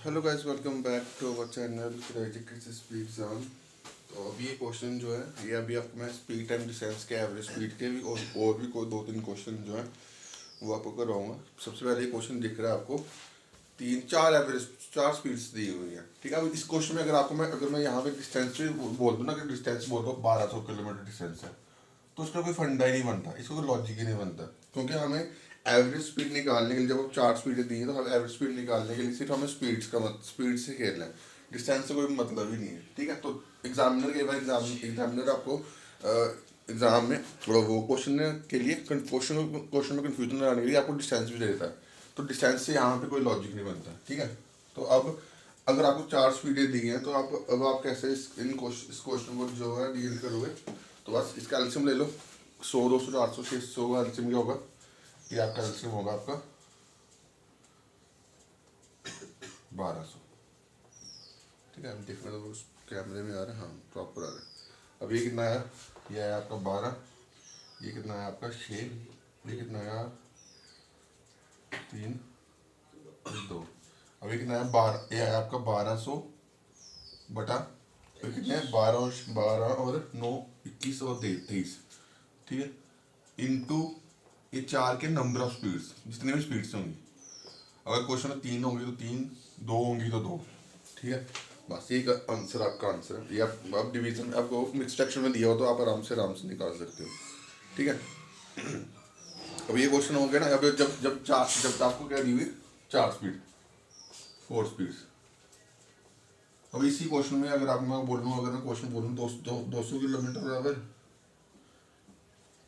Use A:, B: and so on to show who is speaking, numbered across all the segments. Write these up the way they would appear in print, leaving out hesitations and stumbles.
A: Hello guys, welcome back to our channel creative speed zone. तो अभी ये question जो है ये अभी आपको मैं स्पीड टाइम डिस्टेंस के एवरेज स्पीड के भी और भी कोई दो तीन क्वेश्चन जो है वो आपको करवाऊंगा। सबसे पहले ये क्वेश्चन दिख रहा है आपको, तीन चार एवरेज चार स्पीड्स दी हुई है। ठीक है, अब इस क्वेश्चन में अगर मैं यहाँ पे डिस्टेंस भी बोल दूँ ना कि डिस्टेंस बोल दो 1200 किलोमीटर डिस्टेंस है, तो उसका कोई फंडा ही नहीं बनता, इसका कोई लॉजिक ही नहीं बनता। क्योंकि हमें एवरेज स्पीड निकालने के लिए, जब हम चार स्पीडें दी हैं तो हम एवरेज स्पीड निकालने के लिए सिर्फ हमें स्पीड से खेलना है, डिस्टेंस से कोई मतलब ही नहीं है। ठीक है, तो एग्जामिनर आपको एग्जाम में वो क्वेश्चन के लिए क्वेश्चन में कंफ्यूजन लाने के लिए आपको डिस्टेंस भी दे देता है। तो डिस्टेंस से यहाँ पे कोई लॉजिक नहीं बनता। ठीक है, तो अब अगर आपको चार स्पीडें दी हैं तो आप कैसे इस क्वेश्चन को जो है डील करोगे। तो बस इसका एल्सियम ले लो, 100 200 400 600 का एल्सियम क्या होगा, ये आपका एल्सियम होगा आपका 1200। ठीक है, हम देखने तो उस कैमरे में आ रहा है, हाँ प्रॉपर आ रहा है। अब ये कितना आया, ये आया आपका 12, ये कितना आया आपका 6, ये कितना आया 3 2। अब ये कितना आया 12, ये आया आपका 1200 बटा फिर कितने हैं 12 और 9 21 और 23। ठीक है, इनटू ये चार के नंबर ऑफ स्पीड्स, जितने भी स्पीड्स होंगी। अगर क्वेश्चन में 3 होंगी तो 3, 2 होंगी तो 2। ठीक है, बस ये आंसर आपका आंसर है। ये आप डिवीजन आपको मिक्स फ्रैक्शन में दिया हो तो आप आराम से निकाल सकते हो। ठीक है, अब ये क्वेश्चन हो गया ना। अब जब आपको क्या दी हुई, चार स्पीड 4 स्पीड्स। अब इसी क्वेश्चन में अगर मैं क्वेश्चन बोलूँ 200 किलोमीटर बराबर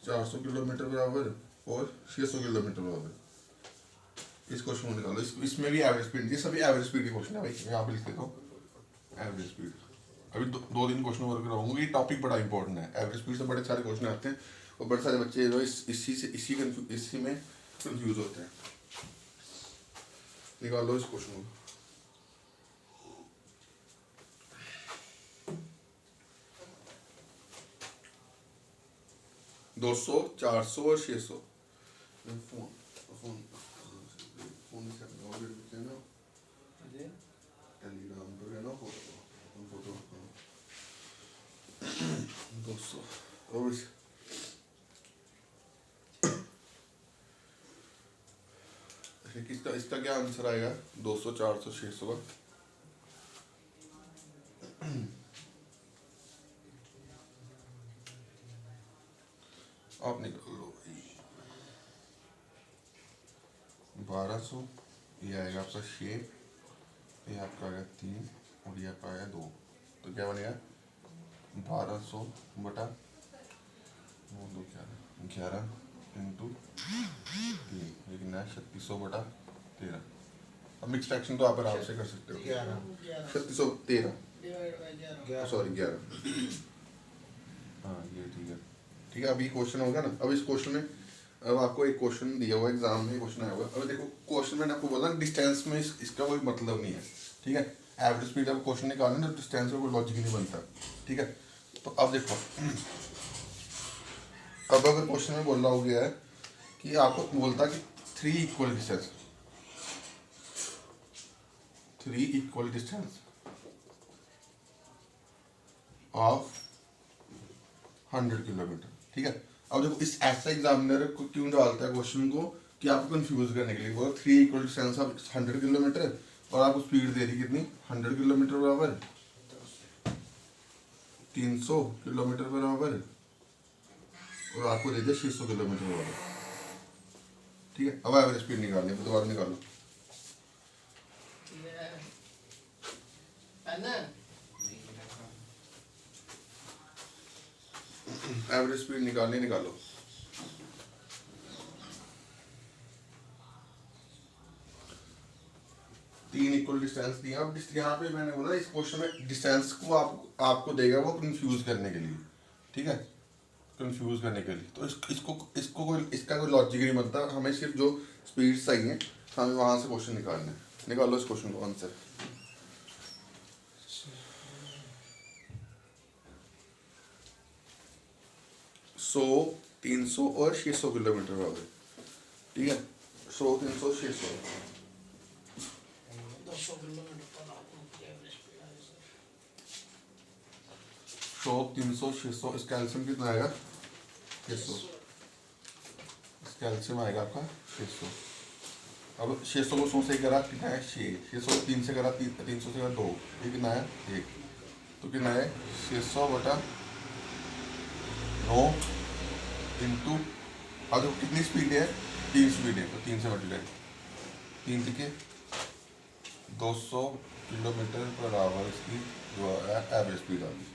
A: 400 किलोमीटर बराबर और 600 किलोमीटर बराबर, इस क्वेश्चन को निकालो। इसमें भी एवरेज स्पीड, ये सभी एवरेज स्पीड के क्वेश्चन है भाई। मैं यहाँ पे लिख देता हूँ एवरेज स्पीड। अभी दो दिन क्वेश्चन वर्क कराऊंगा, ये टॉपिक बड़ा इंपॉर्टेंट है। एवरेज स्पीड से बड़े सारे क्वेश्चन आते हैं और बड़े सारे बच्चे जो इसी में कंफ्यूज होते हैं। निकालो इस क्वेश्चन को। 200 400 और 600। फोन फोन फोन से ना टेलीग्राम पर है ना फोटो 200 और इसका क्या आंसर आएगा 200 400 600 का। आप निकाल लो भाई। 1200, ये आएगा आपका 6, ये आपका आएगा 3 और ये आपका आएगा 2। तो क्या बनेगा 1200 बटा 9 2 11 इंटू 3, लेकिन है 3600 बटा 13। अब मिक्स फ्रैक्शन तो आप आराम से कर सकते हो। 3613 सॉरी 11। हाँ ये ठीक है। ठीक है, अभी क्वेश्चन होगा ना। अब इस क्वेश्चन में अब आपको एक क्वेश्चन दिया हुआ एग्जाम में, क्वेश्चन आया हुआ। अब देखो क्वेश्चन मैंने आपको बोला डिस्टेंस में इसका कोई मतलब नहीं है। ठीक है, एवरेज स्पीड अब क्वेश्चन निकालना तो डिस्टेंस का कोई लॉजिक नहीं बनता। ठीक है, तो अब देखो, अब अगर क्वेश्चन में बोला हो गया है कि आपको बोलता कि 3 इक्वल डिस्टेंस ऑफ 100 किलोमीटर। ठीक है, अब देखो इस ऐसा एग्जामिनर को क्यों डालता है क्वेश्चन को कि आपको कंफ्यूज करने के लिए। बोलो 3 इक्वल डिस्टेंस ऑफ 100 किलोमीटर और आपको स्पीड दे रही कितनी 100 किलोमीटर बराबर 300 किलोमीटर बराबर और आपको दे दिया 600 किलोमीटर बराबर। ठीक है, अब एवरेज स्पीड निकालनी है, दोबारा निकालो। एवरेज स्पीड निकालो। 3 इक्वल डिस्टेंस दिया। अब यहाँ पे मैंने बोला इस क्वेश्चन में डिस्टेंस को आपको देगा वो कंफ्यूज करने के लिए। ठीक है, कंफ्यूज करने के लिए। तो इसका कोई लॉजिक नहीं बनता। हमें सिर्फ जो स्पीड सही है हमें वहाँ से क्वेश्चन निकालना है। निकालो इस क्वेश्चन को आंसर। 100 300 और 600 किलोमीटर बराबर। ठीक है, 100 300 600 शॉक 300 600, इस कैल्शियम कितना आएगा 600, इस कैल्शियम आएगा आपका 600। अब 600 को 100 से करा कितना है 6, 600 को 3 से करा 300 से करा 2, ये कितना है 1, तो कितना है 600 बटा 9 इंटू, अब देखो कितनी स्पीड है 3 स्पीड है, तो 3 से मल्टीप्लाई, 3 के 200 किलोमीटर पर आवर इसकी जो है एवरेज स्पीड आ गई।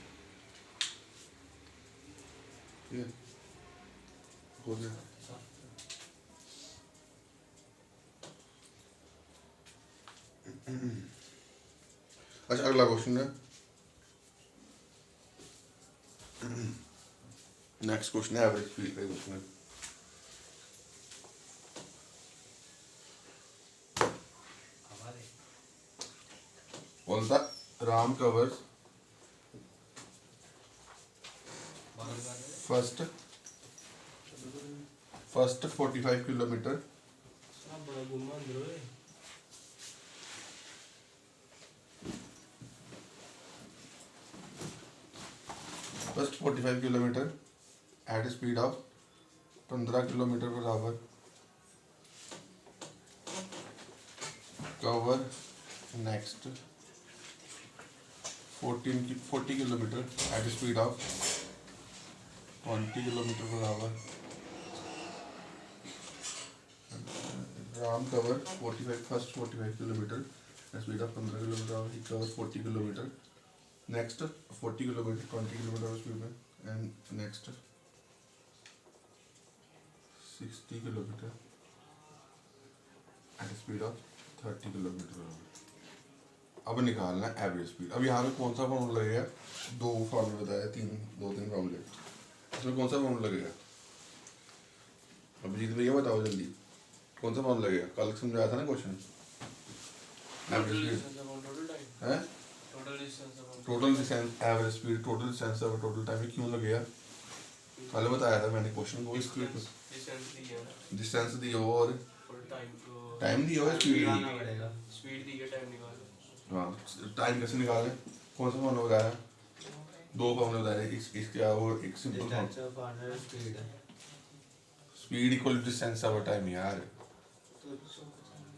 A: ठीक है, हो गया। अच्छा अगला क्वेश्चन है, नेक्स्ट क्वेश्चन है एवरेज स्पीड का क्वेश्चन है। बोलता Ram covers first 45 kilometre first 45 kilometre at speed of 15 kilometre per hour, cover next 40 kilometre at speed of 20 kilometre per hour. Ram cover 45 first 45 kilometre at speed of 15 kilometre hour, he cover 40 kilometre next 40 kilometre 20 kilometre speed में, and next 60 kilometre at speed of 30 kilometre. अब निकालना है average speed. अब यहाँ पे कौन सा formula लगेगा, दो फॉर्मूले बताया, दो तीन फॉर्मूले, इसमें कौन सा फॉर्मूला लगेगा, अब जीत भैया बताओ जल्दी, कौन सा फॉर्मूला लगेगा, कल समझाया था ना क्वेश्चन, एवरेज स्पीड है total distance average speed, total distance और टोटल टाइम, क्यों लगेगा, कल बताया था मैंने क्वेश्चन को, स्पीड डिस्टेंस दी हो और टाइम दी हो, स्पीड दी है, टाइम निकालो। हाँ टाइम कैसे निकालें, कौन सा फॉर्मूला बताया, दो फॉर्मूले बताए, इसके और एक simple speed equal distance over time यार,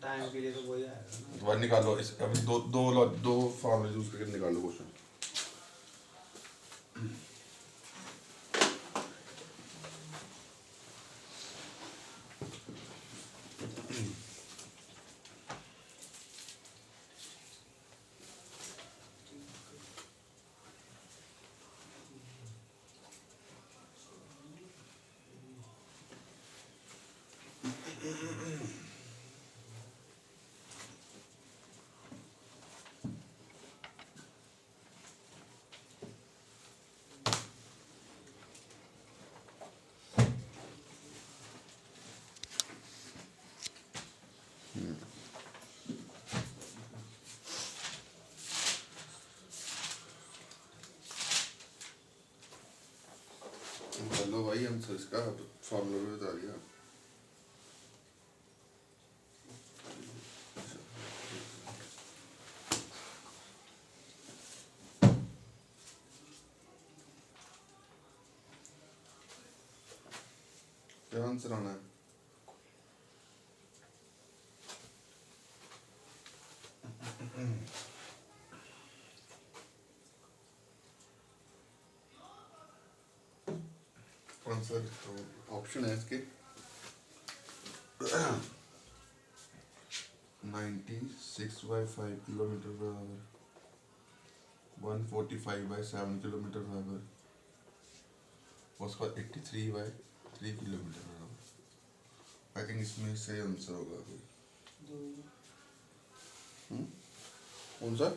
B: टाइम के लिए तो वही आएगा,
A: दोबारा निकालो इस, अभी दो फॉर्मूले यूज करके निकालो क्वेश्चन। चलो भाई आंसर इसका फॉर्मूला भी बता दिया। क्या आंसर आना है, आंसर ऑप्शन है इसके 96/5 kilometre per our, 145/7 kilometre per our, उसके बाद 83/3 kilometre per our. I think इसमें से आंसर होगा कोई, कौन सा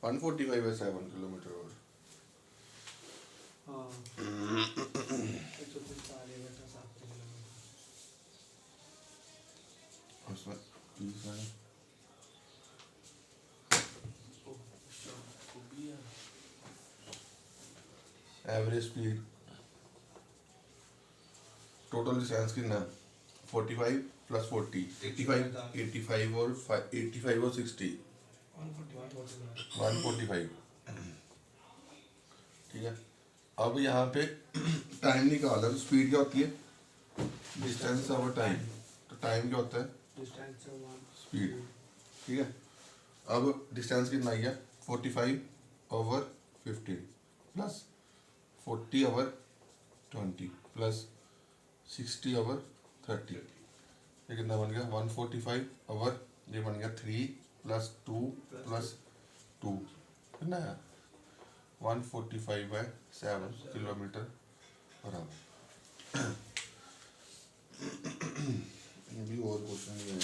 A: 145/7 किलोमीटर पर,
B: हाँ
A: उसमें तीसरा एवरेज स्पीड टोटल डिस्टेंस कितना 45 प्लस 40, 85 और 85 और 60, 145। ठीक है, अब यहाँ पे टाइम निकालना है, तो स्पीड क्या होती है? Distance over time. तो टाइम क्या होता है? स्पीड। ठीक है, अब डिस्टेंस कितना आई है? 45 over 15 plus 40 over 20 plus 60 over 30। ये कितना बन गया? 145 ओवर, ये बन गया 3 प्लस 2 प्लस 2, कितना है? 145/7 किलोमीटर पर आवर। ये भी और क्वेश्चन नहीं है।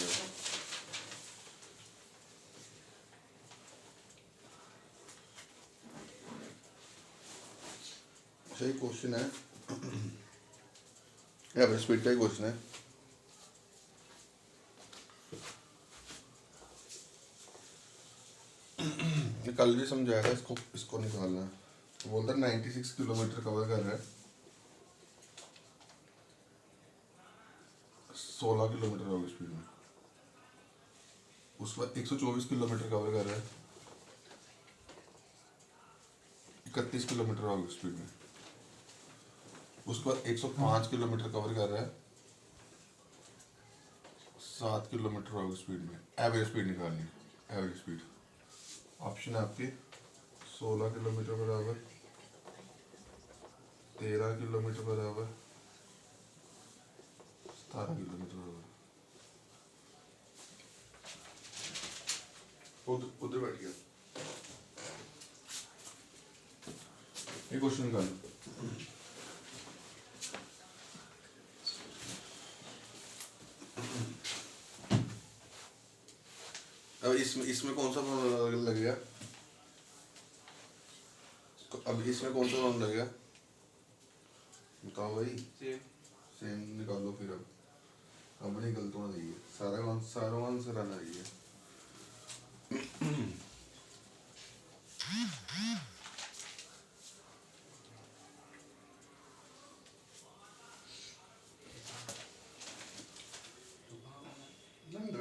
A: सही क्वेश्चन है, एवरेज स्पीड का ही क्वेश्चन है। कल भी समझाएगा इसको निकालना है। तो बोलता है 96 किलोमीटर कवर कर रहा है, 16 किलोमीटर होगी स्पीड में। उस वक्त 124 किलोमीटर कवर कर रहा है, 31 किलोमीटर होगी स्पीड में। उसके बाद 105 किलोमीटर कवर कर रहा है, 7 किलोमीटर होगी स्पीड में। एवरेज स्पीड निकालनी है, एवरेज स्पीड। ऑप्शन है आपके 16 kilometre per our, 13 kilometre per our, 17 kilometre per our. उधर बैठ गया, ये क्वेश्चन निकालो। अब इसमें कौन सा फॉर्मूला लगेगा? अब इसमें कौन सा फॉर्मूला लगेगा बताओ भाई। सेम निकालो फिर। अब निकल तो नहीं है, सारा आंसर आना चाहिए।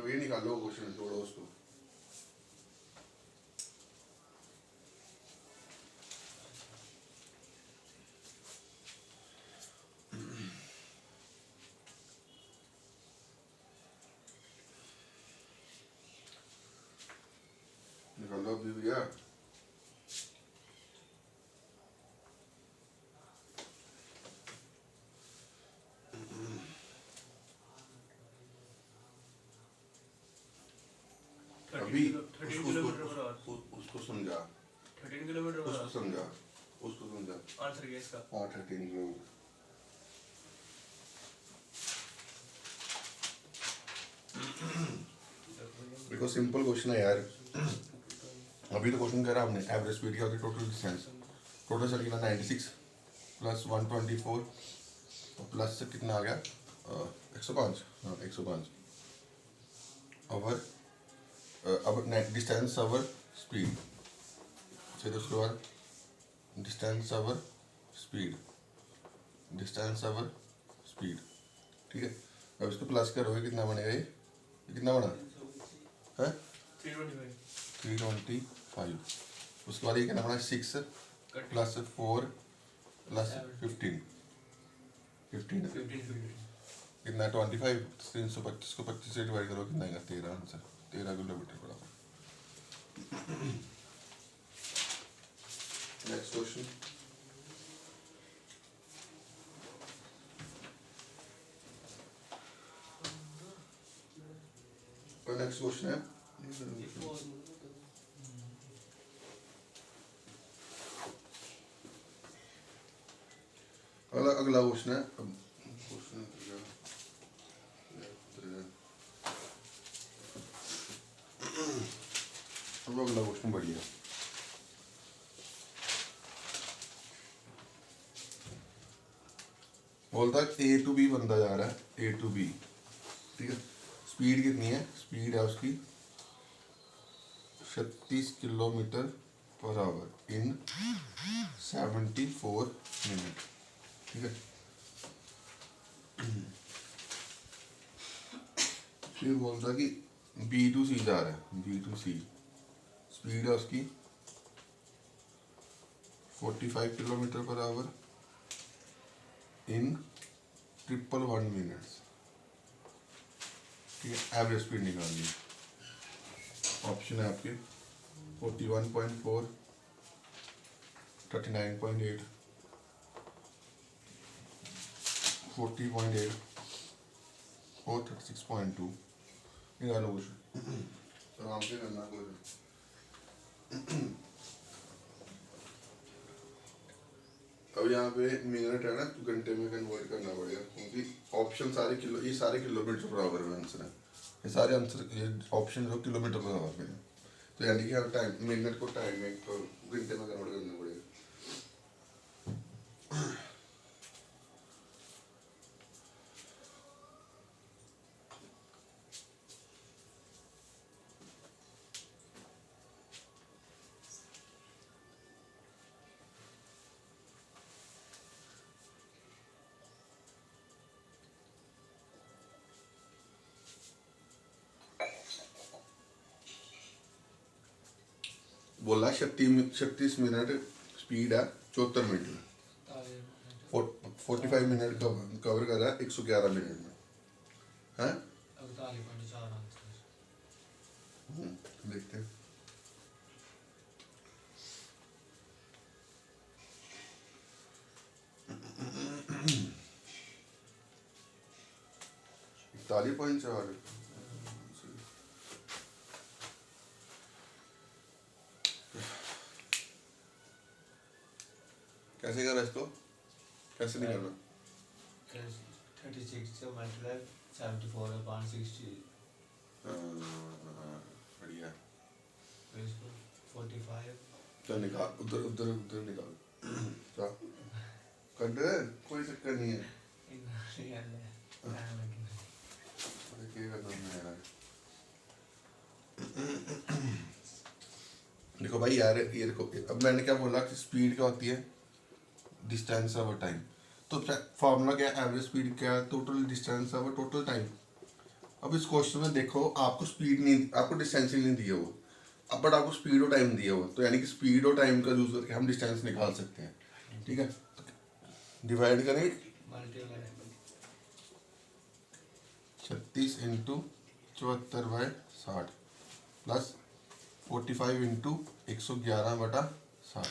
A: ये निकालो क्वेश्चन, छोड़ो उसको। निकालो अभी भैया। अभी उसको समझा,
B: 13 किलोमीटर
A: उसको समझा
B: आंसर क्या इसका?
A: हाँ 13 किलोमीटर। देखो सिंपल क्वेश्चन है यार। अभी तो क्वेश्चन कह रहा हमने एवरेज स्पीड क्या होती है, टोटल डिस्टेंस। टोटल चल गया 96 प्लस 124 और प्लस से कितना आ गया 105। हाँ 105 ओवर, अब डिस्टेंस ओवर स्पीड। फिर उसके बाद distance over speed, distance over speed. ठीक है, अब इसको प्लस करोगे कितना बनेगा? ये कितना बना है? 325। उसके बाद ये कितना बना? 6 प्लस 4 प्लस 15 कितना? 25। 325 को 25 से डिवाइड करो, कितना आएगा? 13 आंसर। 13 किलोमीटर बराबर। Next question. नेक्स्ट क्वेश्चन है अगला क्वेश्चन है। अगला क्वेश्चन बढ़िया। बोलता है ए टू बी बंदा जा रहा है, ए टू बी। ठीक है, स्पीड कितनी है? स्पीड है उसकी 36 kilometre per our in 74 minute. ठीक है, फिर बोलता कि B2C जा रहा है, B2C स्पीड है उसकी 45 kilometre per our in 111 minutes. ठीक है, एवरेज स्पीड निकालनी। ऑप्शन है आपके 41.4, 39.8, 40.8 और 36.2। निकालो कुछ आराम से करना कोई। अब यहाँ पे मिनट है ना, तो घंटे में कन्वर्ट करना पड़ेगा क्योंकि ऑप्शन सारे ये सारे किलोमीटर पर आवर में आंसर है। ये सारे आंसर ये ऑप्शन जो किलोमीटर पर आवर में है, तो यानी कि हर टाइम मिनट को टाइम में तो घंटे में कन्वर्ट करना पड़ेगा। बोला 36 मिनट स्पीड है 74 मिनट में, 45 मिनट कवर कर रहा है 111 मिनट में है। देखते हैं। इकतालीस पॉइंट 4 कैसे करा इसको, कैसे निकालना?
C: 36 से मल्टीप्लाई 74 अपॉन 60
A: बढ़िया।
C: तो इसको 45
A: तो निकाल, उधर उधर उधर निकाल। क्या कर दे, कोई चक्कर नहीं है। क्या करना है देखो भाई यार, ये देखो अब मैंने क्या बोला कि स्पीड क्या होती है, डिस्टेंस ओवर टाइम। तो फॉर्मूला क्या है, एवरेज स्पीड क्या है, total distance over total time. अब इस क्वेश्चन में देखो आपको स्पीड नहीं, आपको डिस्टेंस नहीं दिया वो, अब बट आपको स्पीड और टाइम दिया हुआ, तो यानी कि स्पीड और टाइम का यूज करके हम डिस्टेंस निकाल सकते हैं। ठीक है, डिवाइड करें 36 इंटू 74/60 प्लस 45 इंटू 111/60।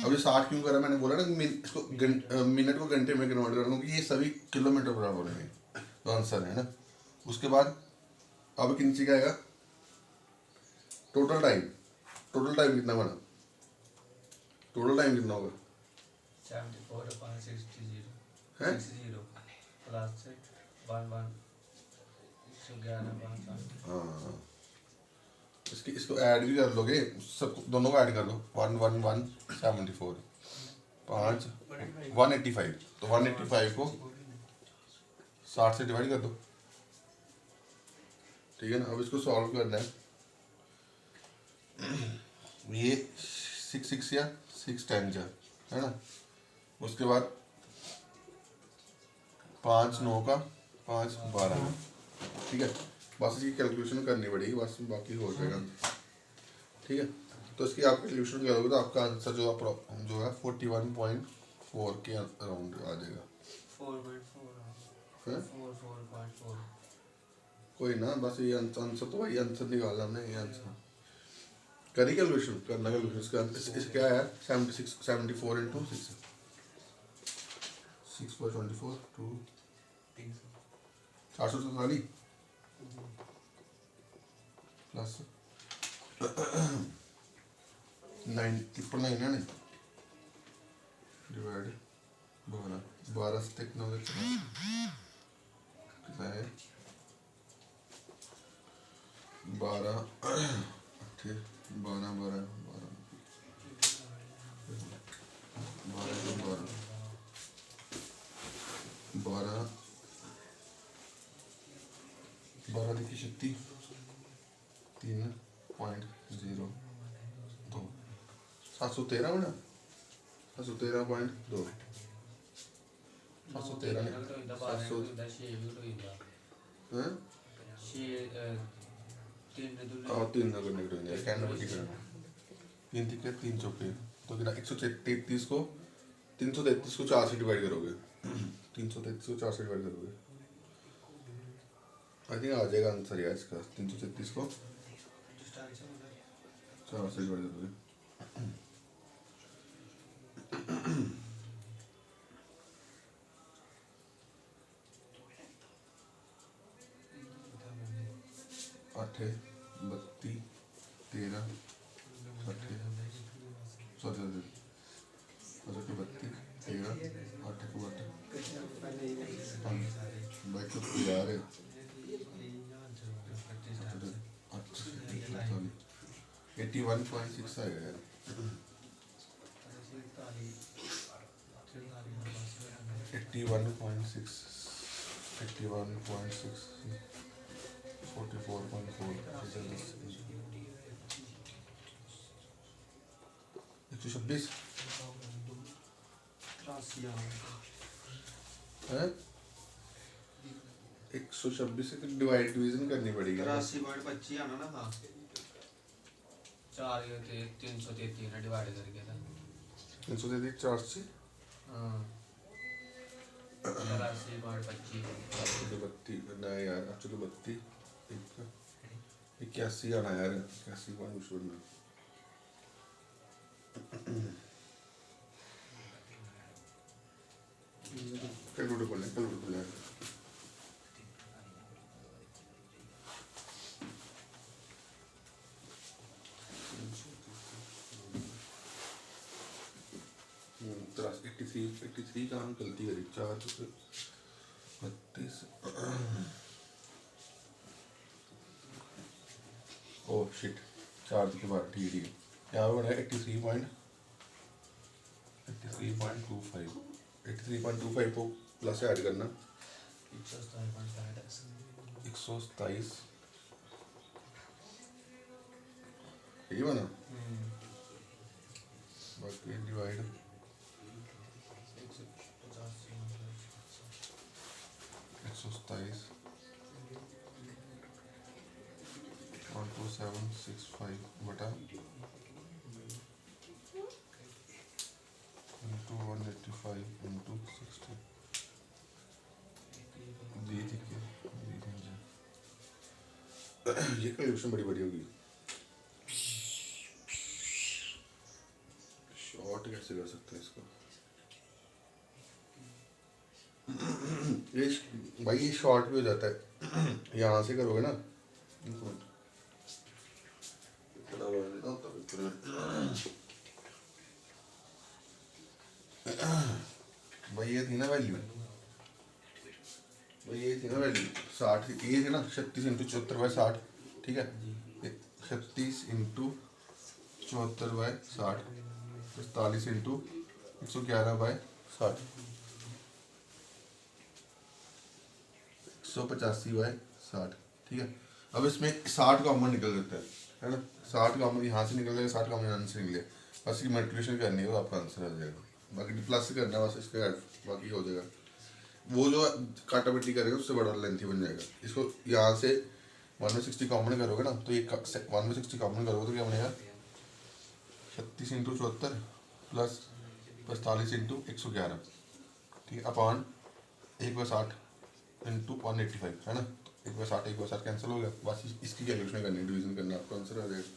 A: अब ये 60 क्यों करा, मैंने बोला ना इसको मिनट को घंटे में कन्वर्ट कर क्योंकि ये सभी किलोमीटर बराबर है, तो आंसर है ना। उसके बाद अब किंची का आएगा टोटल टाइम। टोटल टाइम कितना बना, टोटल टाइम कितना होगा
C: 74 अपॉन 60
A: हैं?
C: 60 प्लस 11 111
A: हाँ, इसको ऐड भी कर लोगे, सब दोनों को ऐड कर लो। 11174 5 185, तो 185 को 60 से डिवाइड कर दो। ठीक है ना, अब इसको सॉल्व करना है। ये 6 या 6 10 है ना। उसके बाद 5 9 का 5 12। ठीक है, बस इसकी कैलकुलेशन करनी पड़ेगी, बस बाकी हो जाएगा। ठीक है, तो इसकी आप कैलकुलेशन करोगे तो आपका आंसर जो है 41.4 के अराउंड आ जाएगा।
C: 4.4
A: कोई ना, बस ये आंसर तो वही आंसर निकालना हमने, ये आंसर करी कैलकुलेशन करना। कैलकुलेशन इसका क्या है 76 74 इंटू 6 6 4 24 2 444 प्लस 999 है ना, डिवाइड 12 से कितना हो गया, कितना है 12 ठीक 12 12 12 की शक्ति 3.02 713 बना 713.2 713 हैं और 3 ना करने के लिए कैन बटी करना 3 तिक्के 3 चौके तो कितना 133 को 333 को 4 से डिवाइड करोगे 333 को 4 से डिवाइड करोगे आई थिंक आ जाएगा आंसर यार इसका 333 को 4 से डिवाइड करोगे आठ 32 13 सॉरी 32 13 8 को 8 बाइक तो यार 81.6 आएगा यार 81.6 44.4 126 है 126 से डिवाइड डिवीजन करनी पड़ेगी
C: 83.25 आना ना था 4 ये थे 333 ने डिवाइड करके था
A: 333 4 से
C: हाँ 83.25
A: 32 ना यार एक्चुअली 32 81 आना यार 81 पॉइंट कुछ करना कैलकुलेटर खोल लें कैलकुलेटर खोल लें तरह 83 का हम गलती करी 4 तो 32 ओह शिट 4 के बाद ठीक है यहाँ पर बना 83.25 को प्लस ऐड करना 127 यही बना बाकी डिवाइड 127 12765 बटा into 185 into 60 दी थी क्या ये कैलकुलेशन बड़ी बड़ी होगी शॉर्ट कैसे कर सकते हैं इसको ये भाई ये शॉर्ट भी हो जाता है यहाँ से करोगे ना भाई ये थी ना वैल्यू भाई ये थी ना वैल्यू 60 ये थी ना 36 इंटू 74/60 ठीक है 36 इंटू 74/60 45 इंटू 111/60 185/60 ठीक है। अब इसमें 60 कॉमन निकल जाता है ना 60 कॉमन यहाँ से निकल जाएगा 60 कॉमन यहाँ से निकले बस की मल्टीप्लिकेशन करनी है तो आपका आंसर आ जाएगा बाकी प्लस करना है बस इसका बाकी हो जाएगा वो जो काटा पट्टी करेगा उससे बड़ा लेंथी बन जाएगा इसको यहाँ से 1/60 कॉमन करोगे ना तो ये 1/60 कॉमन करोगे तो क्या बनेगा 36 इंटू 74 प्लस 45 इंटू 111 ठीक है अपॉन 1/60 इंटू 185 है ना 1/60 1/60 कैंसिल हो गया बस इसकी कैलकुलेशन करनी है डिवीजन करना आपका आंसर आ जाएगा।